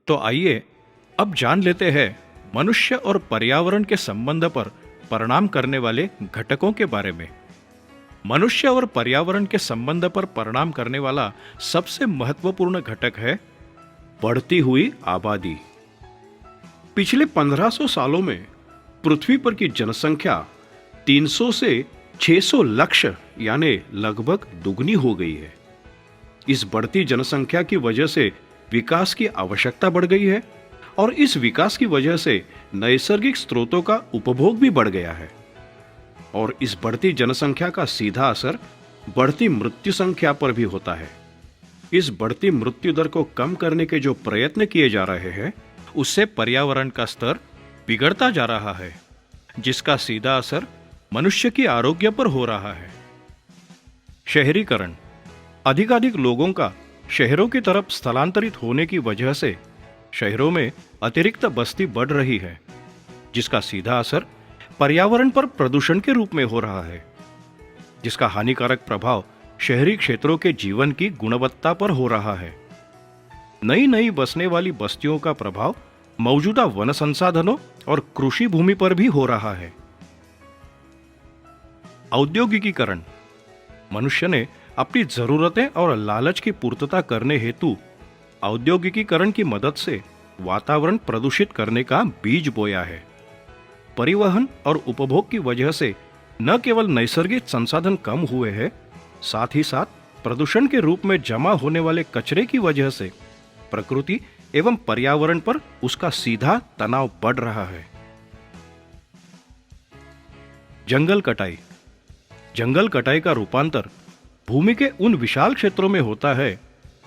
तो आइए अब जान लेते हैं मनुष्य और पर्यावरण के संबंध पर परिणाम करने वाले घटकों के बारे में। मनुष्य और पर्यावरण के संबंध पर परिणाम करने वाला सबसे महत्वपूर्ण घटक है बढ़ती हुई आबादी। पिछले 1500 सालों में पृथ्वी पर की जनसंख्या 300 से 600 लाख यानी लगभग दुगनी हो गई है। इस बढ़ती जनसंख्या की वजह से विकास की आवश्यकता बढ़ गई है और इस विकास की वजह से नैसर्गिक स्रोतों का उपभोग भी बढ़ गया है। और इस बढ़ती जनसंख्या का सीधा असर बढ़ती मृत्यु संख्या पर भी होता है। इस बढ़ती मृत्यु दर को कम करने के जो प्रयत्न किए जा रहे हैं, उससे पर्यावरण का स्तर बिगड़ता जा रहा है, जिसका सीधा असर मनुष्य की आरोग्य पर हो रहा है। शहरीकरण, अधिकाधिक लोगों का शहरों की तरफ स्थलांतरित होने की वजह से शहरों में अतिरिक्त बस्ती बढ़ रही है, जिसका सीधा असर पर्यावरण पर प्रदूषण के रूप में हो रहा है, जिसका हानिकारक प्रभाव शहरी क्षेत्रों के जीवन की गुणवत्ता पर हो रहा है। नई नई बसने वाली बस्तियों का प्रभाव मौजूदा वन संसाधनों और कृषि भूमि पर भी हो रहा है। औद्योगिकीकरण, मनुष्य ने अपनी जरूरतें और लालच की पूर्तता करने हेतु औद्योगिकीकरण की मदद से वातावरण प्रदूषित करने का बीज बोया है। परिवहन और उपभोग की वजह से न केवल नैसर्गिक संसाधन कम हुए हैं, साथ ही साथ प्रदूषण के रूप में जमा होने वाले कचरे की वजह से प्रकृति एवं पर्यावरण पर उसका सीधा तनाव बढ़ रहा है। जंगल कटाई, जंगल कटाई का रूपांतर भूमि के उन विशाल क्षेत्रों में होता है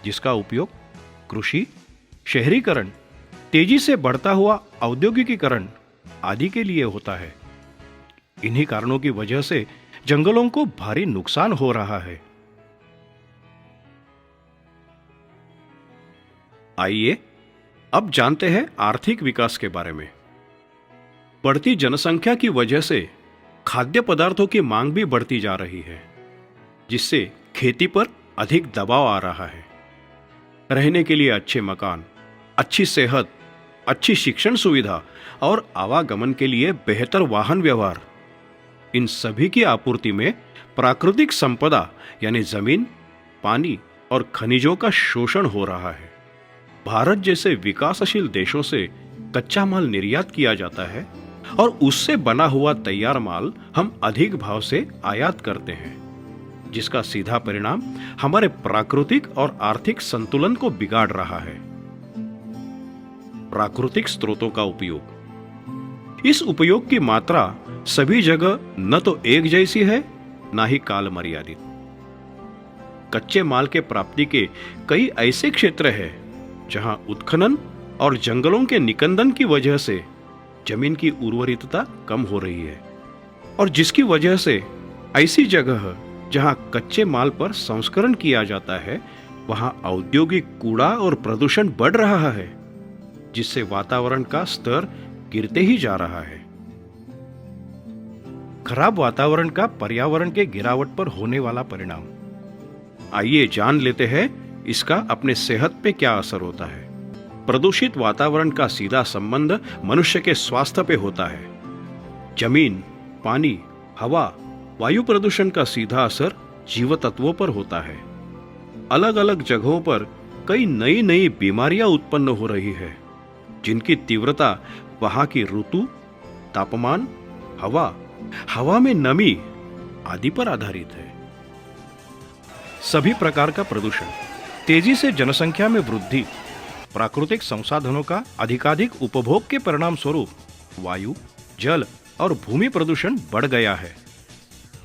जिसका उपयोग कृषि, शहरीकरण, तेजी से बढ़ता हुआ औद्योगिकीकरण आदि के लिए होता है। इन्हीं कारणों की वजह से जंगलों को भारी नुकसान हो रहा है। आइए अब जानते हैं आर्थिक विकास के बारे में। बढ़ती जनसंख्या की वजह से खाद्य पदार्थों की मांग भी बढ़ती जा रही है, जिससे खेती पर अधिक दबाव आ रहा है। रहने के लिए अच्छे मकान, अच्छी सेहत, अच्छी शिक्षण सुविधा और आवागमन के लिए बेहतर वाहन व्यवहार, इन सभी की आपूर्ति में प्राकृतिक संपदा यानी जमीन, पानी और खनिजों का शोषण हो रहा है। भारत जैसे विकासशील देशों से कच्चा माल निर्यात किया जाता है और उससे बना हुआ तैयार माल हम अधिक भाव से आयात करते हैं, जिसका सीधा परिणाम हमारे प्राकृतिक और आर्थिक संतुलन को बिगाड़ रहा है। प्राकृतिक स्रोतों का उपयोग, इस उपयोग की मात्रा सभी जगह न तो एक जैसी है, ना ही काल मर्यादित। कच्चे माल के प्राप्ति के कई ऐसे क्षेत्र हैं जहां उत्खनन और जंगलों के निकंदन की वजह से जमीन की उर्वरता कम हो रही है, और जिसकी वजह से ऐसी जगह जहां कच्चे माल पर संस्करण किया जाता है, वहां औद्योगिक कूड़ा और प्रदूषण बढ़ रहा है, जिससे वातावरण का स्तर गिरते ही जा रहा है। खराब वातावरण का पर्यावरण के गिरावट पर होने वाला परिणाम, आइए जान लेते हैं इसका अपने सेहत पे क्या असर होता है। प्रदूषित वातावरण का सीधा संबंध मनुष्य के स्वास्थ्य पे होता है। जमीन, पानी, हवा, वायु प्रदूषण का सीधा असर जीव तत्वों पर होता है। अलग अलग जगहों पर कई नई नई बीमारियां उत्पन्न हो रही है, जिनकी तीव्रता वहां की ऋतु, तापमान, हवा में नमी आदि पर आधारित है। सभी प्रकार का प्रदूषण, तेजी से जनसंख्या में वृद्धि, प्राकृतिक संसाधनों का अधिकाधिक उपभोग के परिणाम स्वरूप वायु, जल और भूमि प्रदूषण बढ़ गया है।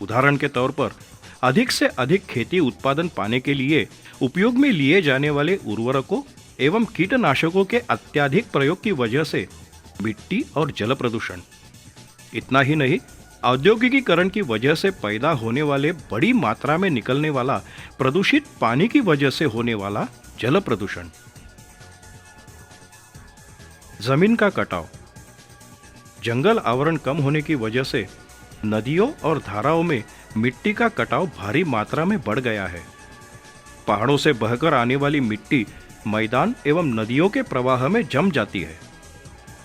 उदाहरण के तौर पर अधिक से अधिक खेती उत्पादन पाने के लिए उपयोग में लिए जाने वाले उर्वरकों एवं कीटनाशकों के अत्यधिक प्रयोग की वजह से मिट्टी और जल प्रदूषण। इतना ही नहीं, औद्योगिकीकरण की वजह से पैदा होने वाले बड़ी मात्रा में निकलने वाला प्रदूषित पानी की वजह से होने वाला जल प्रदूषण। जमीन का कटाव, जंगल आवरण कम होने की वजह से नदियों और धाराओं में मिट्टी का कटाव भारी मात्रा में बढ़ गया है। पहाड़ों से बहकर आने वाली मिट्टी मैदान एवं नदियों के प्रवाह में जम जाती है,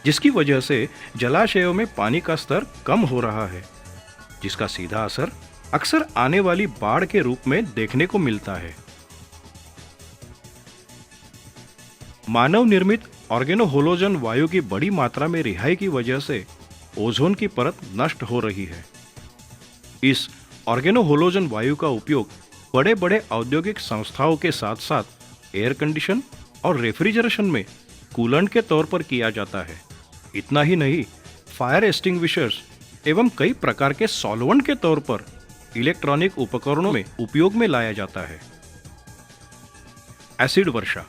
जिसकी वजह से जलाशयों में पानी का स्तर कम हो रहा है, जिसका सीधा असर अक्सर आने वाली बाढ़ के रूप में देखने को मिलता है। मानव निर्मित ऑर्गेनोहोलोजन वायु की बड़ी मात्रा में रिहाई की वजह से ओजोन की परत नष्ट हो रही है। इस ऑर्गेनोहोलोजन वायु का उपयोग बड़े बड़े औद्योगिक संस्थाओं के साथ साथ एयर कंडीशन और रेफ्रिजरेशन में कूलेंट के तौर पर किया जाता है। इतना ही नहीं, फायर एक्सटिंग्विशर्स एवं कई प्रकार के सॉल्वेंट के तौर पर इलेक्ट्रॉनिक उपकरणों में उपयोग में लाया जाता है। एसिड वर्षा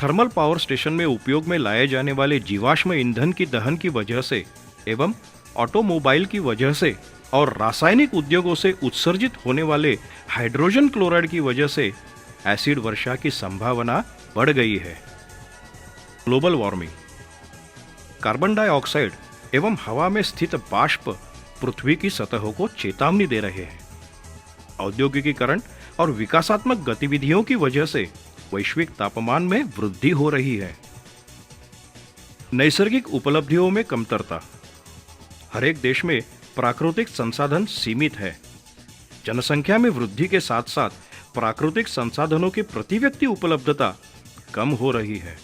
थर्मल पावर स्टेशन में उपयोग में लाए जाने वाले जीवाश्म ईंधन की दहन की वजह से एवं ऑटोमोबाइल की वजह से और रासायनिक उद्योगों से उत्सर्जित होने वाले हाइड्रोजन क्लोराइड की वजह से एसिड वर्षा की संभावना बढ़ गई है। ग्लोबल वार्मिंग कार्बन डाइऑक्साइड एवं हवा में स्थित बाष्प पृथ्वी की सतहों को चेतावनी दे रहे हैं। औद्योगिकीकरण और विकासात्मक गतिविधियों की वजह से वैश्विक तापमान में वृद्धि हो रही है। नैसर्गिक उपलब्धियों में कमतरता हर एक देश में प्राकृतिक संसाधन सीमित है। जनसंख्या में वृद्धि के साथ साथ प्राकृतिक संसाधनों की प्रति व्यक्ति उपलब्धता कम हो रही है।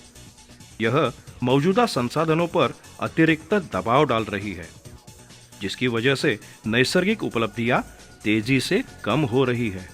यह मौजूदा संसाधनों पर अतिरिक्त दबाव डाल रही है, जिसकी वजह से नैसर्गिक उपलब्धियां तेजी से कम हो रही है।